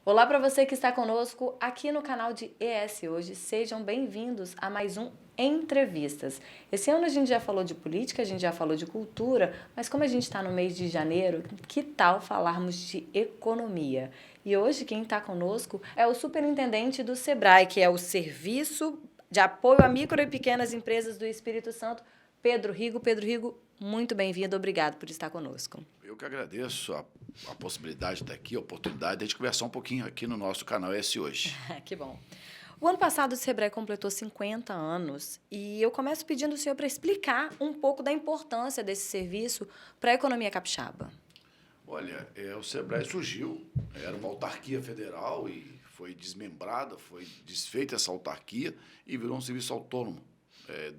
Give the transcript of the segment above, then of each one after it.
Olá para você que está conosco aqui no canal de ES Hoje. Sejam bem-vindos a mais um Entrevistas. Esse ano a gente já falou de política, a gente já falou de cultura, mas como a gente está no mês de janeiro, que tal falarmos de economia? E hoje quem está conosco é o superintendente do SEBRAE, que é o Serviço de Apoio a Micro e Pequenas Empresas do Espírito Santo, Pedro Rigo. Pedro Rigo, muito bem-vindo, obrigado por estar conosco. Eu que agradeço a possibilidade de estar aqui, a oportunidade de a gente conversar um pouquinho aqui no nosso canal ES Hoje. Que bom. O ano passado o SEBRAE completou 50 anos e eu começo pedindo ao senhor para explicar um pouco da importância desse serviço para a economia capixaba. Olha, o SEBRAE surgiu, era uma autarquia federal e foi desmembrada, foi desfeita essa autarquia e virou um serviço autônomo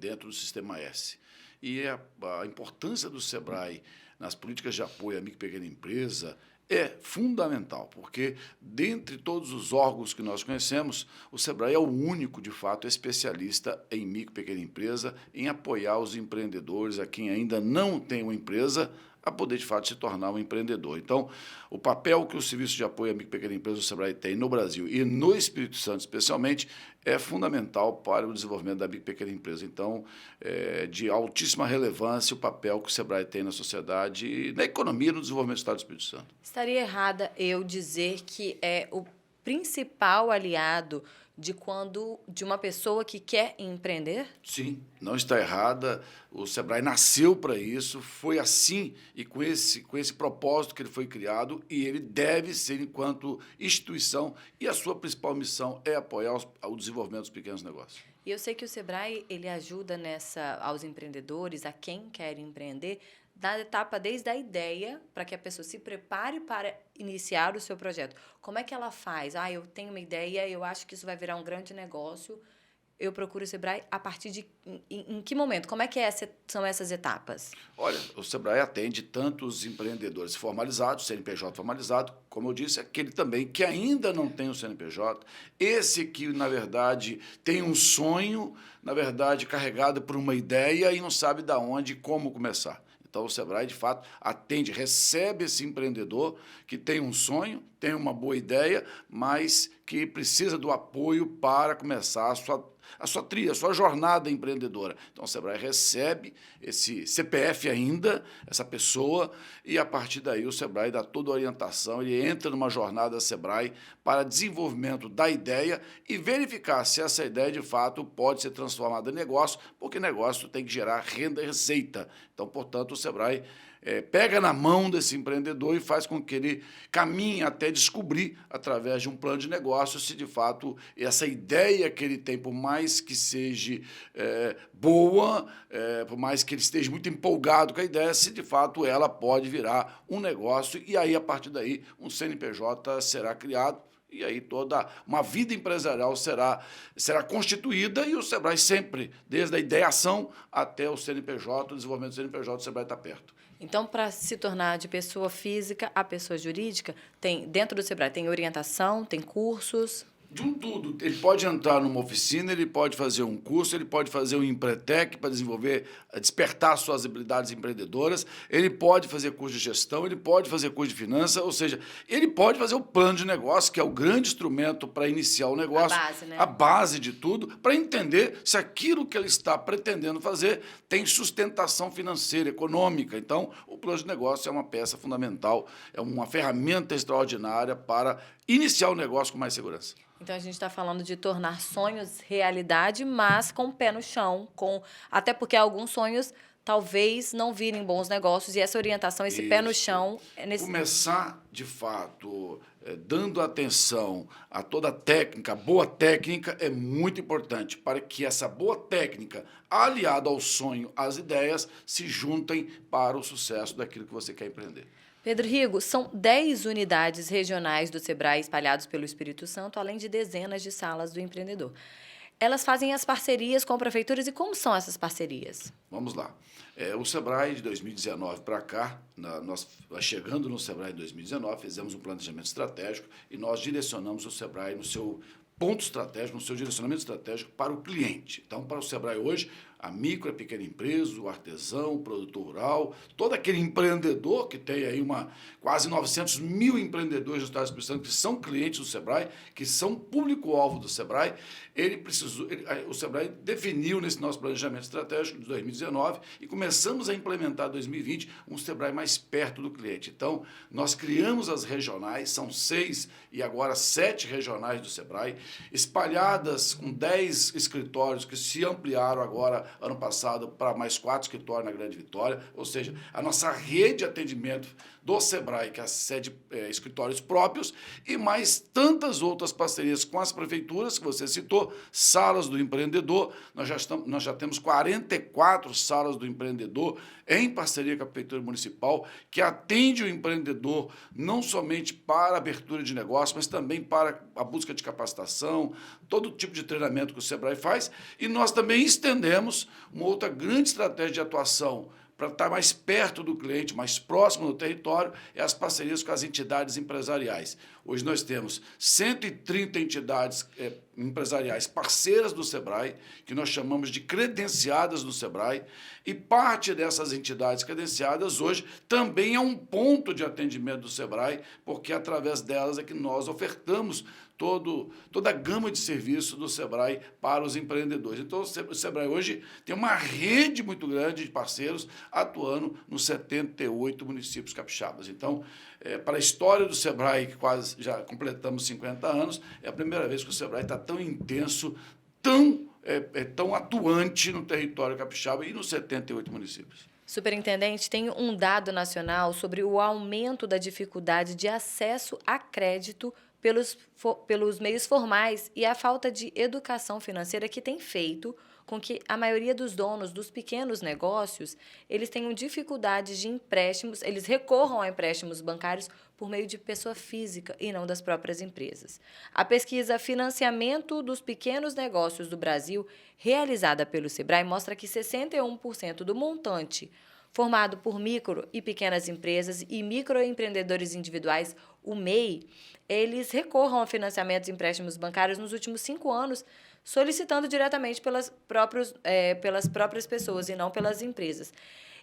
dentro do Sistema S. E a importância do SEBRAE nas políticas de apoio à micro e pequena empresa é fundamental, porque, dentre todos os órgãos que nós conhecemos, o SEBRAE é o único, de fato, especialista em micro e pequena empresa, em apoiar os empreendedores, a quem ainda não tem uma empresa, a poder, de fato, se tornar um empreendedor. Então, o papel que o Serviço de Apoio à Micro e Pequena Empresa, o SEBRAE, tem no Brasil e no Espírito Santo, especialmente, é fundamental para o desenvolvimento da micro e pequena empresa. Então, é de altíssima relevância o papel que o SEBRAE tem na sociedade, na economia e no desenvolvimento do Estado do Espírito Santo. Estaria errada eu dizer que é o principal aliado de uma pessoa que quer empreender? Sim, não está errada. O SEBRAE nasceu para isso, foi assim e com esse propósito que ele foi criado, e ele deve ser enquanto instituição, e a sua principal missão é apoiar o desenvolvimento dos pequenos negócios. E eu sei que o SEBRAE ele ajuda aos empreendedores, a quem quer empreender, da etapa desde a ideia, para que a pessoa se prepare para iniciar o seu projeto. Como é que ela faz? Eu tenho uma ideia, eu acho que isso vai virar um grande negócio. Eu procuro o SEBRAE a partir de... Em que momento? Como é que são essas etapas? Olha, o SEBRAE atende tanto os empreendedores formalizados, CNPJ formalizado, como eu disse, aquele também que ainda não tem o CNPJ, esse que, na verdade, tem um sonho, na verdade, carregado por uma ideia e não sabe de onde e como começar. Então, o SEBRAE, de fato, atende, recebe esse empreendedor que tem um sonho, tem uma boa ideia, mas que precisa do apoio para começar a sua trilha, a sua jornada empreendedora. Então, o SEBRAE recebe esse CPF ainda, essa pessoa, e, a partir daí, o SEBRAE dá toda a orientação, ele entra numa jornada SEBRAE para desenvolvimento da ideia e verificar se essa ideia, de fato, pode ser transformada em negócio, porque negócio tem que gerar renda e receita. Então, portanto, o SEBRAE pega na mão desse empreendedor e faz com que ele caminhe até descobrir, através de um plano de negócio, se de fato essa ideia que ele tem, por mais que seja boa, por mais que ele esteja muito empolgado com a ideia, se de fato ela pode virar um negócio, e aí, a partir daí, um CNPJ será criado. E aí toda uma vida empresarial será constituída, e o SEBRAE sempre, desde a ideação até o CNPJ, o desenvolvimento do CNPJ, o SEBRAE está perto. Então, para se tornar de pessoa física a pessoa jurídica, dentro do SEBRAE tem orientação, tem cursos? De um tudo. Ele pode entrar numa oficina, ele pode fazer um curso, ele pode fazer um Empretec para desenvolver, despertar suas habilidades empreendedoras, ele pode fazer curso de gestão, ele pode fazer curso de finanças, ou seja, ele pode fazer o plano de negócio, que é o grande instrumento para iniciar o negócio, A base, né? A base de tudo, para entender se aquilo que ele está pretendendo fazer tem sustentação financeira, econômica. Então, o plano de negócio é uma peça fundamental, é uma ferramenta extraordinária para iniciar o negócio com mais segurança. Então, a gente está falando de tornar sonhos realidade, mas com o pé no chão, até porque alguns sonhos talvez não virem bons negócios, e essa orientação, esse pé no chão... Começar, de fato, dando atenção a toda a técnica, a boa técnica, é muito importante para que essa boa técnica, aliada ao sonho, às ideias, se juntem para o sucesso daquilo que você quer empreender. Pedro Rigo, são 10 unidades regionais do SEBRAE espalhados pelo Espírito Santo, além de dezenas de salas do empreendedor. Elas fazem as parcerias com prefeituras, e como são essas parcerias? Vamos lá. O SEBRAE, de 2019 para cá, nós chegando no SEBRAE em 2019, fizemos um planejamento estratégico e nós direcionamos o SEBRAE no seu ponto estratégico, no seu direcionamento estratégico para o cliente. Então, para o SEBRAE hoje, a micro e a pequena empresa, o artesão, o produtor rural, todo aquele empreendedor que tem aí quase 900 mil empreendedores do Estado do Espírito Santo que são clientes do SEBRAE, que são público-alvo do SEBRAE, o SEBRAE definiu nesse nosso planejamento estratégico de 2019 e começamos a implementar em 2020 um SEBRAE mais perto do cliente. Então, nós criamos as regionais, são 6 e agora 7 regionais do SEBRAE, espalhadas com 10 escritórios que se ampliaram agora, ano passado, para mais 4 escritórios na Grande Vitória, ou seja, a nossa rede de atendimento do SEBRAE, que é a sede, escritórios próprios, e mais tantas outras parcerias com as prefeituras, que você citou, salas do empreendedor. Nós já temos 44 salas do empreendedor em parceria com a Prefeitura Municipal, que atende o empreendedor não somente para a abertura de negócio, mas também para a busca de capacitação, todo tipo de treinamento que o SEBRAE faz. E nós também estendemos uma outra grande estratégia de atuação para estar mais perto do cliente, mais próximo do território, é as parcerias com as entidades empresariais. Hoje nós temos 130 entidades empresariais parceiras do SEBRAE, que nós chamamos de credenciadas do SEBRAE, e parte dessas entidades credenciadas hoje também é um ponto de atendimento do SEBRAE, porque através delas é que nós ofertamos toda a gama de serviços do SEBRAE para os empreendedores. Então, o SEBRAE hoje tem uma rede muito grande de parceiros atuando nos 78 municípios capixabas. Então, para a história do SEBRAE, que quase já completamos 50 anos, é a primeira vez que o SEBRAE está tão intenso, tão atuante no território capixaba e nos 78 municípios. Superintendente, tem um dado nacional sobre o aumento da dificuldade de acesso a crédito pelos meios formais e a falta de educação financeira que tem feito com que a maioria dos donos dos pequenos negócios, eles tenham dificuldades de empréstimos, eles recorram a empréstimos bancários por meio de pessoa física e não das próprias empresas. A pesquisa Financiamento dos Pequenos Negócios do Brasil, realizada pelo SEBRAE, mostra que 61% do montante formado por micro e pequenas empresas e microempreendedores individuais, o MEI, eles recorram a financiamentos e empréstimos bancários nos últimos 5 anos, solicitando diretamente pelas próprias pessoas e não pelas empresas.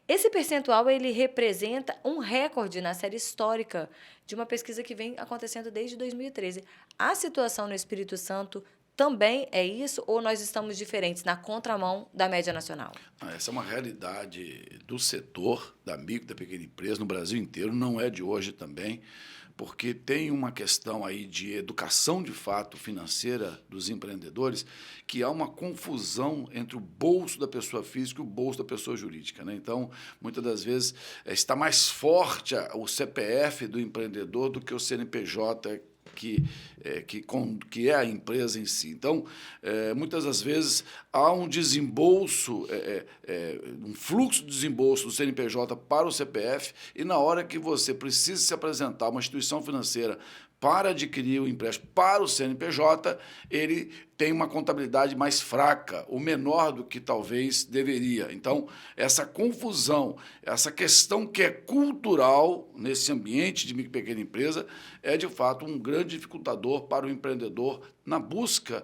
Esse percentual ele representa um recorde na série histórica de uma pesquisa que vem acontecendo desde 2013. A situação no Espírito Santo também é isso ou nós estamos diferentes, na contramão da média nacional? Essa é uma realidade do setor da micro e da pequena empresa no Brasil inteiro, não é de hoje também, porque tem uma questão aí de educação de fato financeira dos empreendedores, que há uma confusão entre o bolso da pessoa física e o bolso da pessoa jurídica, né? Então, muitas das vezes, está mais forte o CPF do empreendedor do que o CNPJ que é a empresa em si. Então, muitas das vezes, há um desembolso, um fluxo de desembolso do CNPJ para o CPF, e na hora que você precisa se apresentar a uma instituição financeira para adquirir o empréstimo para o CNPJ, ele tem uma contabilidade mais fraca, ou menor do que talvez deveria. Então, essa confusão, essa questão que é cultural nesse ambiente de micro e pequena empresa, é, de fato, um grande dificultador para o empreendedor na busca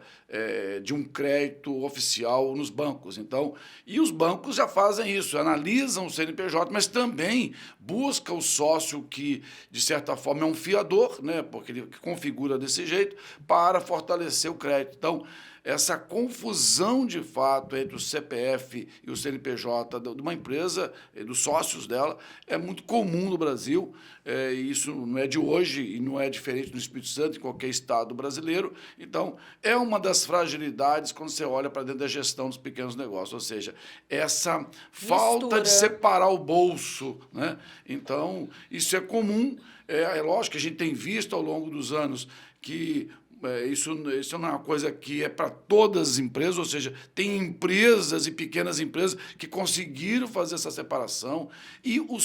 de um crédito oficial nos bancos. Então, e os bancos já fazem isso, analisam o CNPJ, mas também busca o sócio que, de certa forma, é um fiador, né, porque ele configura desse jeito, para fortalecer o crédito. Então, essa confusão, de fato, entre o CPF e o CNPJ de uma empresa, dos sócios dela, é muito comum no Brasil. E isso não é de hoje e não é diferente no Espírito Santo, em qualquer estado brasileiro. Então, é uma das fragilidades quando você olha para dentro da gestão dos pequenos negócios, ou seja, essa falta de separar o bolso, né? Então, isso é comum. É lógico que a gente tem visto ao longo dos anos que isso não é uma coisa que é para todas as empresas, ou seja, tem empresas e pequenas empresas que conseguiram fazer essa separação, e o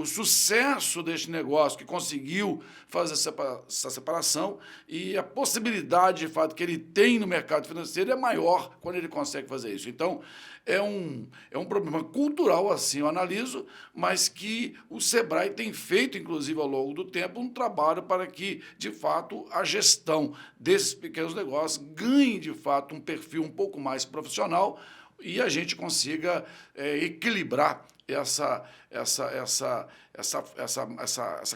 sucesso deste negócio que conseguiu fazer essa separação e a possibilidade, de fato, que ele tem no mercado financeiro é maior quando ele consegue fazer isso. Então, é um problema cultural, assim, eu analiso, mas que o SEBRAE tem feito, inclusive, ao longo do tempo, um trabalho para que, de fato, a gestão desses pequenos negócios ganhe, de fato, um perfil um pouco mais profissional e a gente consiga equilibrar essa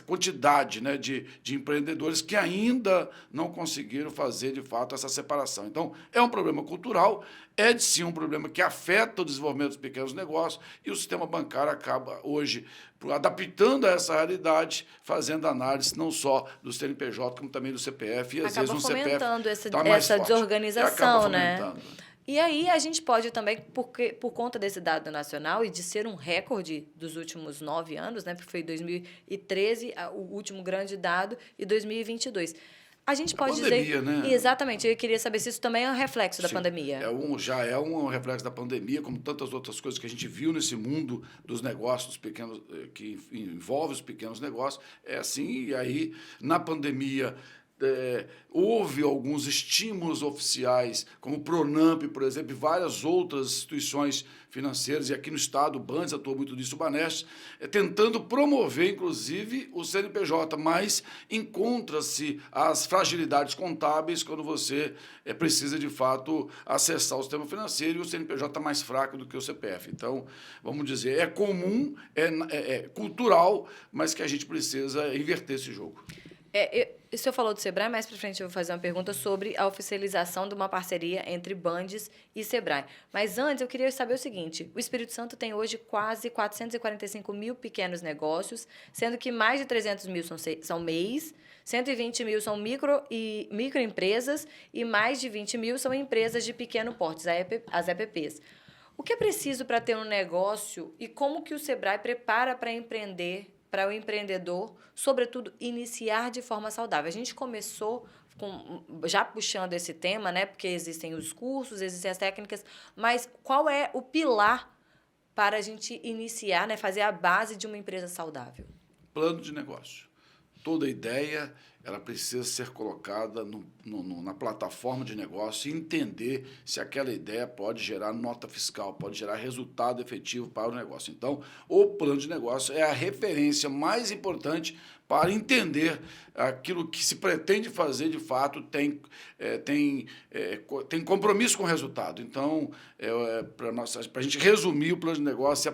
quantidade, né, de empreendedores que ainda não conseguiram fazer, de fato, essa separação. Então, é um problema cultural, é de sim um problema que afeta o desenvolvimento dos pequenos negócios e o sistema bancário acaba hoje adaptando a essa realidade, fazendo análise não só do CNPJ, como também do CPF, e às vezes um CPF fomentando está mais essa forte, desorganização, né? fomentando. E aí a gente pode também, por conta desse dado nacional e de ser um recorde dos últimos 9 anos, né, porque foi 2013 o último grande dado e 2022. A gente pode pandemia, dizer... né? Exatamente, eu queria saber se isso também é um reflexo da Sim, pandemia. já é um reflexo da pandemia, como tantas outras coisas que a gente viu nesse mundo dos negócios, dos pequenos, que envolve os pequenos negócios. É assim, e aí, na pandemia... houve alguns estímulos oficiais, como o Pronamp, por exemplo, e várias outras instituições financeiras, e aqui no Estado, o Bandes atuou muito nisso, o Banestes, tentando promover, inclusive, o CNPJ, mas encontra-se as fragilidades contábeis quando você precisa, de fato, acessar o sistema financeiro e o CNPJ está mais fraco do que o CPF. Então, vamos dizer, é comum, é cultural, mas que a gente precisa inverter esse jogo. O senhor falou do Sebrae, mais para frente eu vou fazer uma pergunta sobre a oficialização de uma parceria entre Bandes e Sebrae. Mas antes eu queria saber o seguinte, o Espírito Santo tem hoje quase 445 mil pequenos negócios, sendo que mais de 300 mil são MEIs, 120 mil são microempresas e mais de 20 mil são empresas de pequeno porte, as EPPs. O que é preciso para ter um negócio e como que o Sebrae prepara para empreender, para o empreendedor, sobretudo, iniciar de forma saudável? A gente começou já puxando esse tema, né? Porque existem os cursos, existem as técnicas, mas qual é o pilar para a gente iniciar, né? Fazer a base de uma empresa saudável? Plano de negócio. Toda ideia ela precisa ser colocada na plataforma de negócio e entender se aquela ideia pode gerar nota fiscal, pode gerar resultado efetivo para o negócio. Então, o plano de negócio é a referência mais importante para entender aquilo que se pretende fazer, de fato, tem compromisso com o resultado. Então, para a gente resumir, o plano de negócio é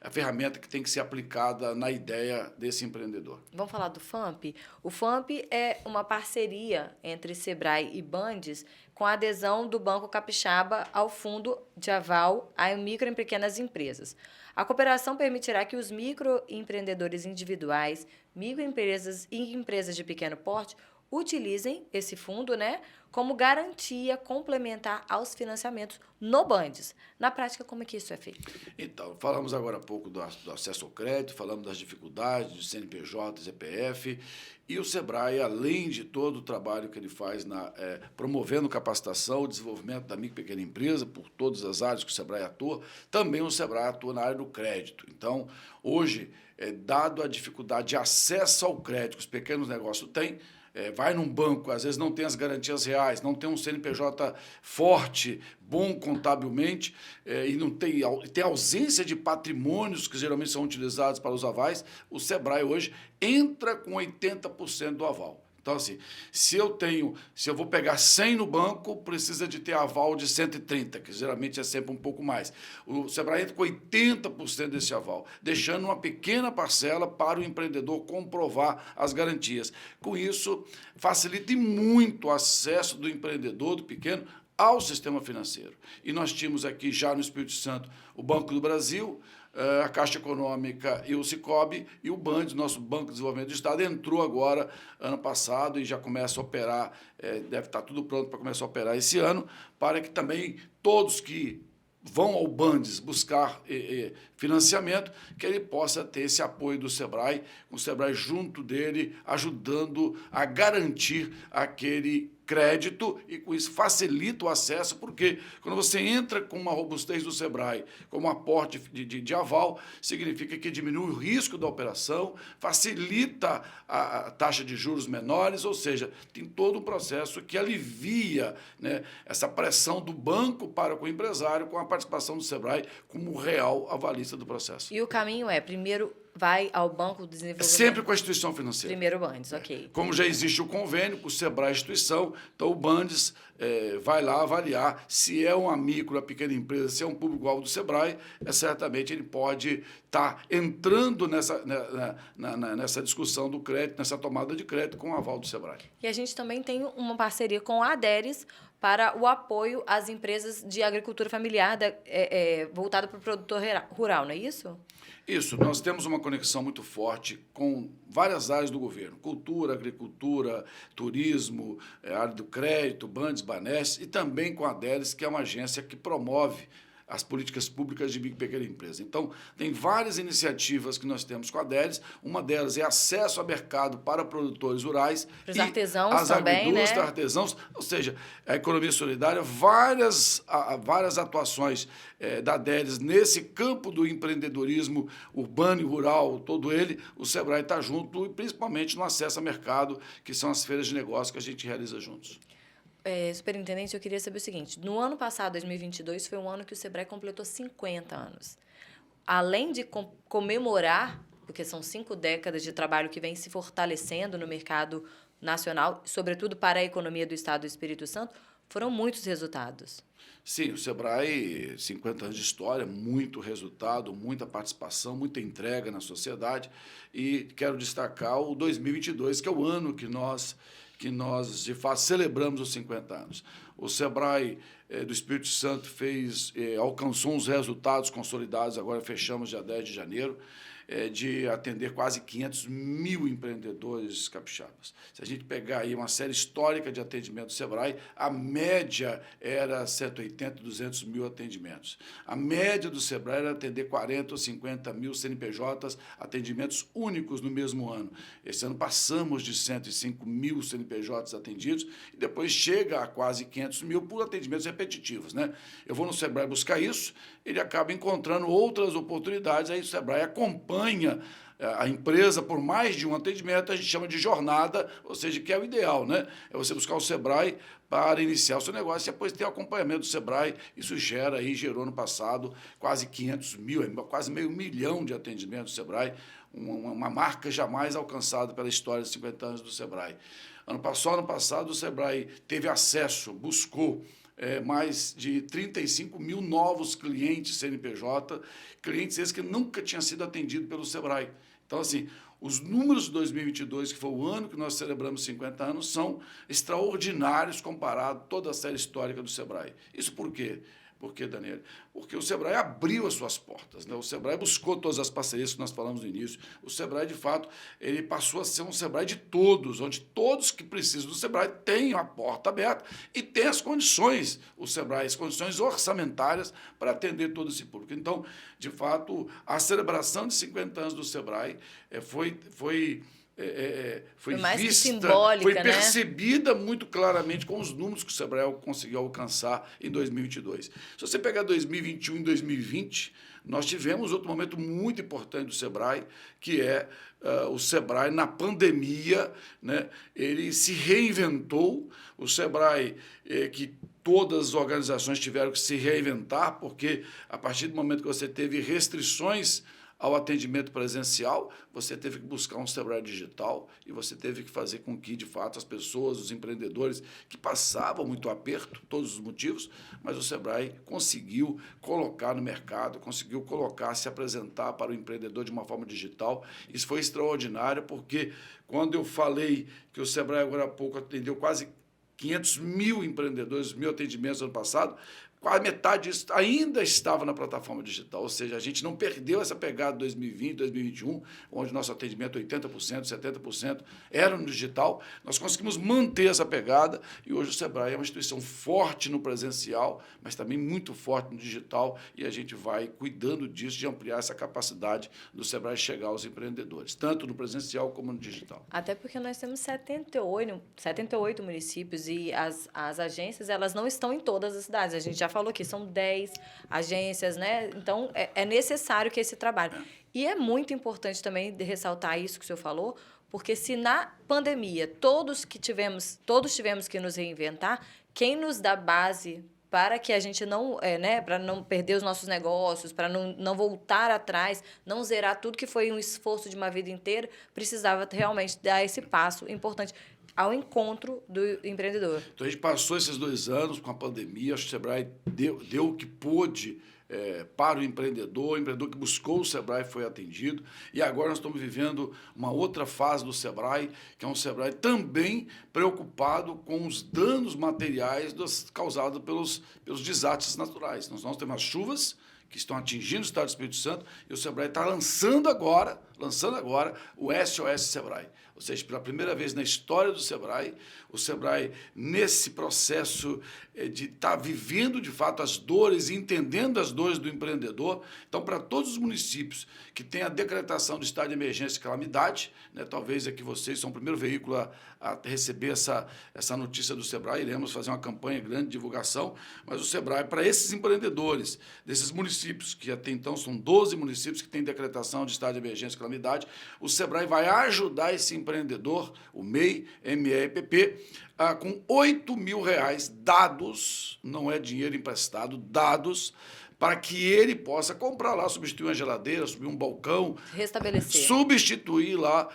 a ferramenta que tem que ser aplicada na ideia desse empreendedor. Vamos falar do FAMP? O FAMP é uma parceria entre Sebrae e Bandes com a adesão do Banco Capixaba ao Fundo de Aval a Micro e Pequenas Empresas. A cooperação permitirá que os microempreendedores individuais, microempresas e empresas de pequeno porte utilizem esse fundo, né, como garantia complementar aos financiamentos no Bandes. Na prática, como é que isso é feito? Então, falamos agora há pouco do acesso ao crédito, falamos das dificuldades do CNPJ, CPF, e o Sebrae, além de todo o trabalho que ele faz promovendo capacitação, o desenvolvimento da micro e pequena empresa, por todas as áreas que o Sebrae atua, também o Sebrae atua na área do crédito. Então, hoje, dado a dificuldade de acesso ao crédito que os pequenos negócios têm, vai num banco, às vezes não tem as garantias reais, não tem um CNPJ forte, bom contabilmente, e não tem ausência de patrimônios que geralmente são utilizados para os avais, o Sebrae hoje entra com 80% do aval. Então, assim, se eu vou pegar 100 no banco, precisa de ter aval de 130, que geralmente é sempre um pouco mais. O Sebrae entra com 80% desse aval, deixando uma pequena parcela para o empreendedor comprovar as garantias. Com isso, facilita muito o acesso do empreendedor, do pequeno, ao sistema financeiro. E nós tínhamos aqui já no Espírito Santo o Banco do Brasil, a Caixa Econômica e o Sicob, e o Bandes, nosso Banco de Desenvolvimento do Estado, entrou agora, ano passado, e já começa a operar, deve estar tudo pronto para começar a operar esse ano, para que também todos que vão ao Bandes buscar financiamento, que ele possa ter esse apoio do Sebrae, com o Sebrae junto dele, ajudando a garantir aquele crédito, e com isso facilita o acesso, porque quando você entra com uma robustez do Sebrae, como aporte de aval, significa que diminui o risco da operação, facilita a taxa de juros menores, ou seja, tem todo um processo que alivia, né, essa pressão do banco para com o empresário, com a participação do Sebrae como real avalista do processo. E o caminho é, primeiro, vai ao Banco do Desenvolvimento? Sempre com a instituição financeira. Primeiro o Bandes, ok. Como já existe o convênio com o Sebrae instituição, então o Bandes vai lá avaliar se é uma micro, uma pequena empresa, se é um público-alvo do Sebrae, certamente ele pode estar entrando nessa discussão do crédito, nessa tomada de crédito com o aval do Sebrae. E a gente também tem uma parceria com a Aderes para o apoio às empresas de agricultura familiar voltada para o produtor rural, não é isso? Isso, nós temos uma conexão muito forte com várias áreas do governo, cultura, agricultura, turismo, área do crédito, Bandes, Banesp, e também com a Aderes, que é uma agência que promove as políticas públicas de micro e pequena empresa. Então, tem várias iniciativas que nós temos com a Aderes. Uma delas é acesso a mercado para produtores rurais. Para os artesãos as também, né? Artesãos, ou seja, a economia solidária, várias atuações da Aderes nesse campo do empreendedorismo urbano e rural, todo ele, o Sebrae está junto, e principalmente no acesso a mercado, que são as feiras de negócio que a gente realiza juntos. Superintendente, eu queria saber o seguinte, no ano passado, 2022, foi um ano que o Sebrae completou 50 anos. Além de comemorar, porque são 5 décadas de trabalho que vem se fortalecendo no mercado nacional, sobretudo para a economia do Estado do Espírito Santo, foram muitos resultados. Sim, o Sebrae, 50 anos de história, muito resultado, muita participação, muita entrega na sociedade, e quero destacar o 2022, que é o ano que nós, de fato, celebramos os 50 anos. O Sebrae do Espírito Santo alcançou uns resultados consolidados, agora fechamos dia 10 de janeiro, de atender quase 500 mil empreendedores capixabas. Se a gente pegar aí uma série histórica de atendimento do Sebrae, a média era 180, 200 mil atendimentos. A média do Sebrae era atender 40 ou 50 mil CNPJs, atendimentos únicos no mesmo ano. Esse ano passamos de 105 mil CNPJs atendidos e depois chega a quase 500 mil por atendimentos repetitivos, né? Eu vou no Sebrae buscar isso, ele acaba encontrando outras oportunidades, aí o Sebrae acompanha a empresa por mais de um atendimento, a gente chama de jornada, ou seja, que é o ideal, né? É você buscar o Sebrae para iniciar o seu negócio e depois ter o acompanhamento do Sebrae. Isso gerou no passado quase 500 mil, quase meio milhão de atendimentos do Sebrae, uma marca jamais alcançada pela história de 50 anos do Sebrae. Ano passado, o Sebrae teve acesso, buscou mais de 35 mil novos clientes CNPJ, clientes esses que nunca tinham sido atendidos pelo Sebrae. Então, assim, os números de 2022, que foi o ano que nós celebramos 50 anos, são extraordinários comparado a toda a série histórica do Sebrae. Isso por quê? Por quê, Daniel? Porque o Sebrae abriu as suas portas, né? O Sebrae buscou todas as parcerias que nós falamos no início. O Sebrae, de fato, ele passou a ser um Sebrae de todos, onde todos que precisam do Sebrae têm a porta aberta e têm as condições, o Sebrae, as condições orçamentárias para atender todo esse público. Então, de fato, a celebração de 50 anos do Sebrae foi mais vista, simbólica, foi né? percebida muito claramente com os números que o Sebrae conseguiu alcançar em 2022. Se você pegar 2021 e 2020, nós tivemos outro momento muito importante do Sebrae, que é o Sebrae na pandemia, né? Ele se reinventou, o Sebrae que todas as organizações tiveram que se reinventar, porque a partir do momento que você teve restrições ao atendimento presencial, você teve que buscar um Sebrae digital e você teve que fazer com que, de fato, as pessoas, os empreendedores que passavam muito aperto, todos os motivos, mas o Sebrae conseguiu colocar no mercado, conseguiu colocar, se apresentar para o empreendedor de uma forma digital. Isso foi extraordinário, porque quando eu falei que o Sebrae agora há pouco atendeu quase 500 mil empreendedores, 1.000 atendimentos no ano passado, quase metade disso ainda estava na plataforma digital, ou seja, a gente não perdeu essa pegada de 2020, 2021, onde nosso atendimento 80%, 70% era no digital. Nós conseguimos manter essa pegada e hoje o Sebrae é uma instituição forte no presencial, mas também muito forte no digital, e a gente vai cuidando disso, de ampliar essa capacidade do Sebrae chegar aos empreendedores, tanto no presencial como no digital. Até porque nós temos 78 municípios e as agências, elas não estão em todas as cidades. A gente já falou que são 10 agências, né? Então, é necessário que esse trabalho. E é muito importante também ressaltar isso que o senhor falou, porque se na pandemia todos tivemos que nos reinventar, quem nos dá base para que a gente não, né, para não perder os nossos negócios, para não voltar atrás, não zerar tudo que foi um esforço de uma vida inteira, precisava realmente dar esse passo importante ao encontro do empreendedor. Então, a gente passou esses 2 anos com a pandemia, acho que o Sebrae deu o que pôde para o empreendedor que buscou o Sebrae foi atendido, e agora nós estamos vivendo uma outra fase do Sebrae, que é um Sebrae também preocupado com os danos materiais causados pelos desastres naturais. Nós temos as chuvas que estão atingindo o estado do Espírito Santo, e o Sebrae está lançando agora o SOS Sebrae. Ou seja, pela primeira vez na história do Sebrae, o Sebrae, nesse processo de estar vivendo, de fato, as dores e entendendo as dores do empreendedor. Então, para todos os municípios que têm a decretação do estado de emergência e calamidade, né, talvez aqui vocês são o primeiro veículo a receber essa notícia do Sebrae, iremos fazer uma campanha grande de divulgação, mas o Sebrae, para esses empreendedores, desses municípios, que até então são 12 municípios que têm decretação de estado de emergência e calamidade, o Sebrae vai ajudar esse empreendedor, o MEI, MEIPP, com R$ 8.000 dados, não é dinheiro emprestado, dados, para que ele possa comprar lá, substituir uma geladeira, substituir um balcão, restabelecer, substituir lá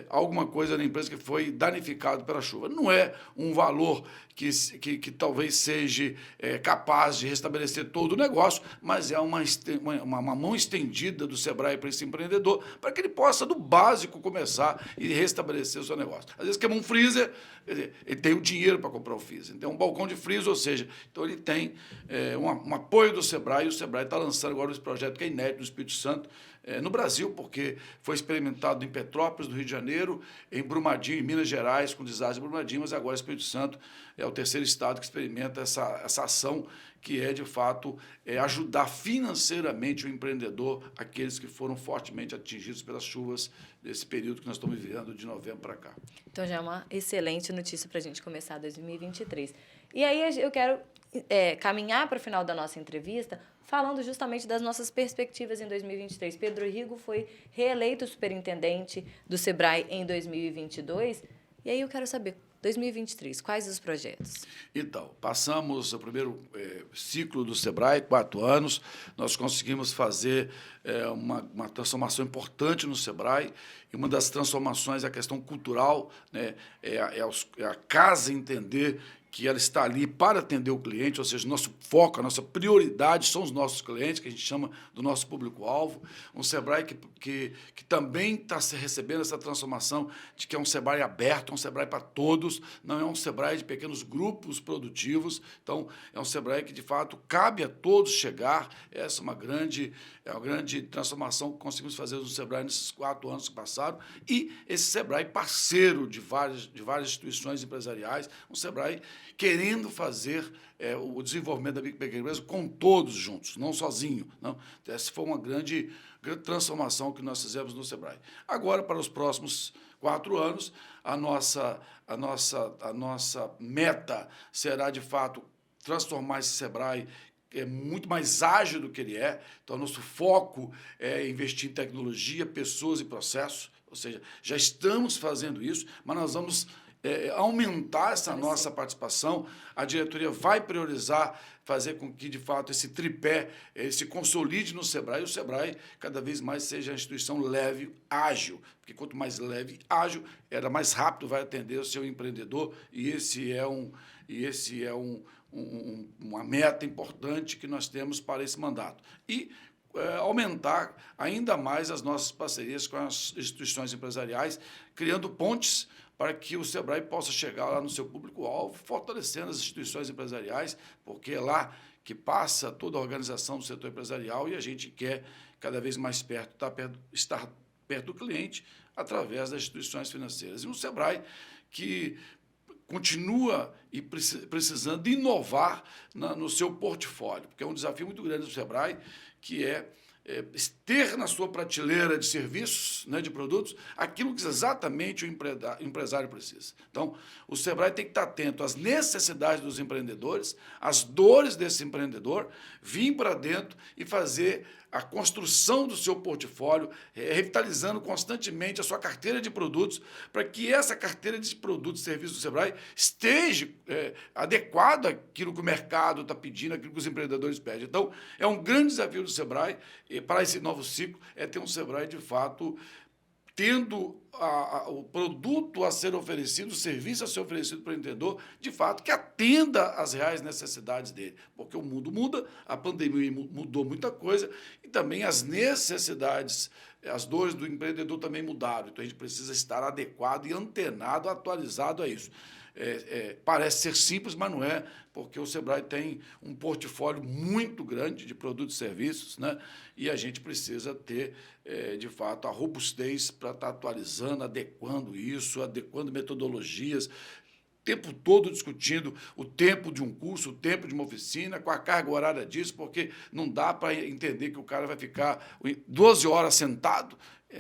alguma coisa na empresa que foi danificado pela chuva. Não é um valor que talvez seja capaz de restabelecer todo o negócio, mas é uma mão estendida do Sebrae para esse empreendedor, para que ele possa, do básico, começar e restabelecer o seu negócio. Às vezes queima um freezer, quer dizer, ele tem o dinheiro para comprar o freezer, tem um balcão de freezer, ou seja, então ele tem um apoio do Sebrae, e o Sebrae está lançando agora esse projeto que é inédito no Espírito Santo, no Brasil, porque foi experimentado em Petrópolis, no Rio de Janeiro, em Brumadinho, em Minas Gerais, com o desastre de Brumadinho, mas agora o Espírito Santo é o terceiro estado que experimenta essa ação, que é, de fato, ajudar financeiramente o empreendedor, aqueles que foram fortemente atingidos pelas chuvas desse período que nós estamos vivendo de novembro para cá. Então, já é uma excelente notícia para a gente começar 2023. E aí eu quero caminhar para o final da nossa entrevista falando justamente das nossas perspectivas em 2023. Pedro Rigo foi reeleito superintendente do Sebrae em 2022. E aí eu quero saber, 2023, quais os projetos? Então, passamos o primeiro ciclo do Sebrae, 4 anos, nós conseguimos fazer uma transformação importante no Sebrae, e uma das transformações é a questão cultural, né? É a casa entender que ela está ali para atender o cliente, ou seja, nosso foco, a nossa prioridade são os nossos clientes, que a gente chama do nosso público-alvo. Um Sebrae que também está recebendo essa transformação de que é um Sebrae aberto, é um Sebrae para todos, não é um Sebrae de pequenos grupos produtivos. Então, é um Sebrae que, de fato, cabe a todos chegar. Essa é uma grande transformação que conseguimos fazer no Sebrae nesses 4 anos que passaram. E esse Sebrae parceiro de várias instituições empresariais, um Sebrae querendo fazer o desenvolvimento da pequena empresa com todos juntos, não sozinho. Não. Essa foi uma grande transformação que nós fizemos no Sebrae. Agora, para os próximos 4 anos, a nossa meta será, de fato, transformar esse Sebrae muito mais ágil do que ele é. Então, nosso foco é investir em tecnologia, pessoas e processos, ou seja, já estamos fazendo isso, mas nós vamos aumentar essa nossa participação. A diretoria vai priorizar fazer com que, de fato, esse tripé se consolide no Sebrae, e o Sebrae cada vez mais seja a instituição leve, ágil, porque quanto mais leve e ágil, mais rápido vai atender o seu empreendedor, e esse é uma meta importante que nós temos para esse mandato. E aumentar ainda mais as nossas parcerias com as instituições empresariais, criando pontes para que o Sebrae possa chegar lá no seu público-alvo, fortalecendo as instituições empresariais, porque é lá que passa toda a organização do setor empresarial, e a gente quer cada vez mais estar perto do cliente através das instituições financeiras. E um Sebrae que continua precisando de inovar no seu portfólio, porque é um desafio muito grande do Sebrae, que é ter na sua prateleira de serviços, né, de produtos, aquilo que exatamente o empresário precisa. Então, o Sebrae tem que estar atento às necessidades dos empreendedores, às dores desse empreendedor, vir para dentro e fazer a construção do seu portfólio, revitalizando constantemente a sua carteira de produtos, para que essa carteira de produtos e serviços do Sebrae esteja adequada àquilo que o mercado está pedindo, àquilo que os empreendedores pedem. Então, é um grande desafio do Sebrae, para esse novo ciclo, é ter um Sebrae, de fato, tendo o produto a ser oferecido, o serviço a ser oferecido para o empreendedor, de fato, que atenda às reais necessidades dele. Porque o mundo muda, a pandemia mudou muita coisa e também as necessidades, as dores do empreendedor também mudaram. Então, a gente precisa estar adequado e antenado, atualizado a isso. Parece ser simples, mas não é, porque o Sebrae tem um portfólio muito grande de produtos e serviços, né? E a gente precisa ter, de fato, a robustez para estar atualizando, adequando isso, adequando metodologias, o tempo todo discutindo o tempo de um curso, o tempo de uma oficina, com a carga horária disso, porque não dá para entender que o cara vai ficar 12 horas sentado.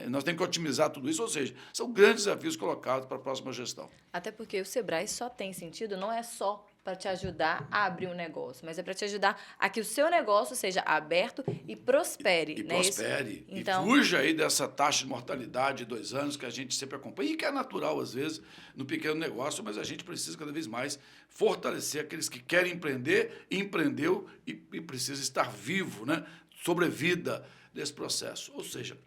Nós temos que otimizar tudo isso, ou seja, são grandes desafios colocados para a próxima gestão. Até porque o Sebrae só tem sentido, não é só para te ajudar a abrir um negócio, mas é para te ajudar a que o seu negócio seja aberto e prospere. E né? prospere. Então, e fuja aí dessa taxa de mortalidade de 2 anos que a gente sempre acompanha, e que é natural, às vezes, no pequeno negócio, mas a gente precisa cada vez mais fortalecer aqueles que querem empreender, empreendeu e precisa estar vivo, né? Sobrevida desse processo. Ou seja,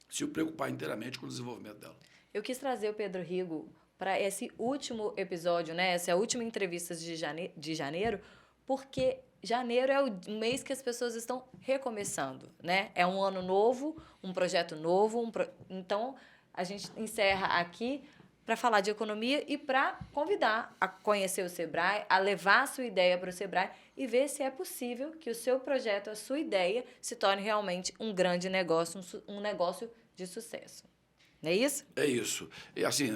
se preocupar inteiramente com o desenvolvimento dela. Eu quis trazer o Pedro Rigo para esse último episódio, né? Essa última entrevista de janeiro, porque janeiro é o mês que as pessoas estão recomeçando, né? É um ano novo, um projeto novo, então a gente encerra aqui para falar de economia e para convidar a conhecer o Sebrae, a levar a sua ideia para o Sebrae e ver se é possível que o seu projeto, a sua ideia, se torne realmente um grande negócio, um negócio de sucesso. Não é isso? É isso. E assim,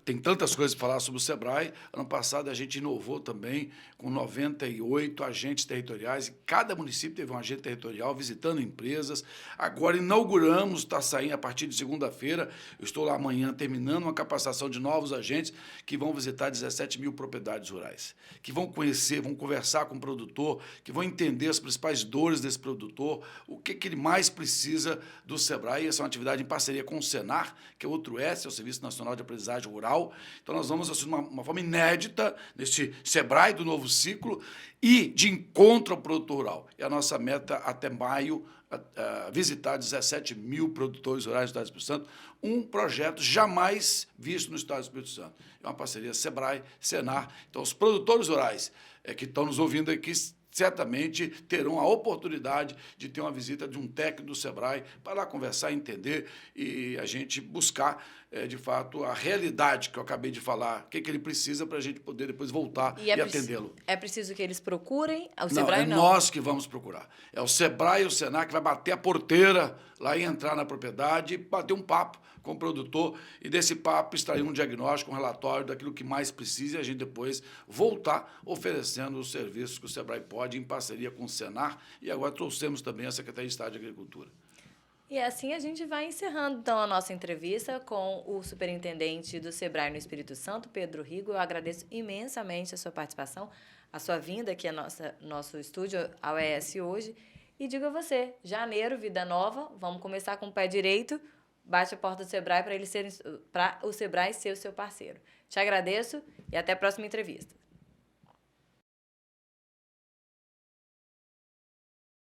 tem tantas coisas para falar sobre o Sebrae. Ano passado a gente inovou também com 98 agentes territoriais, e cada município teve um agente territorial visitando empresas. Agora inauguramos, está saindo a partir de segunda-feira, eu estou lá amanhã terminando uma capacitação de novos agentes que vão visitar 17 mil propriedades rurais, que vão conhecer, vão conversar com o produtor, que vão entender as principais dores desse produtor, o que ele mais precisa do Sebrae. Essa é uma atividade em parceria com o Senar, que é outro S, é o Serviço Nacional de Aprendizagem Rural. Então, nós vamos, assim, uma forma inédita, nesse Sebrae do novo ciclo, e de encontro ao produtor rural. E a nossa meta, até maio, visitar 17 mil produtores rurais do Estado do Espírito Santo, um projeto jamais visto no Estado do Espírito Santo. É uma parceria Sebrae, Senar. Então, os produtores rurais que estão nos ouvindo aqui, certamente terão a oportunidade de ter uma visita de um técnico do Sebrae para lá conversar, entender e a gente buscar, de fato, a realidade que eu acabei de falar, o que ele precisa para a gente poder depois voltar e atendê-lo. É preciso que eles procurem o Sebrae? Não, nós que vamos procurar. É o Sebrae e o Senar que vai bater a porteira lá e entrar na propriedade e bater um papo com o produtor e desse papo extrair um diagnóstico, um relatório daquilo que mais precisa e a gente depois voltar oferecendo os serviços que o Sebrae pode em parceria com o Senar, e agora trouxemos também a Secretaria de Estado de Agricultura. E assim a gente vai encerrando, então, a nossa entrevista com o superintendente do Sebrae no Espírito Santo, Pedro Rigo. Eu agradeço imensamente a sua participação, a sua vinda aqui ao nosso estúdio, ao ES hoje. E digo a você, janeiro, vida nova, vamos começar com o pé direito, bate a porta do Sebrae para o Sebrae ser o seu parceiro. Te agradeço e até a próxima entrevista.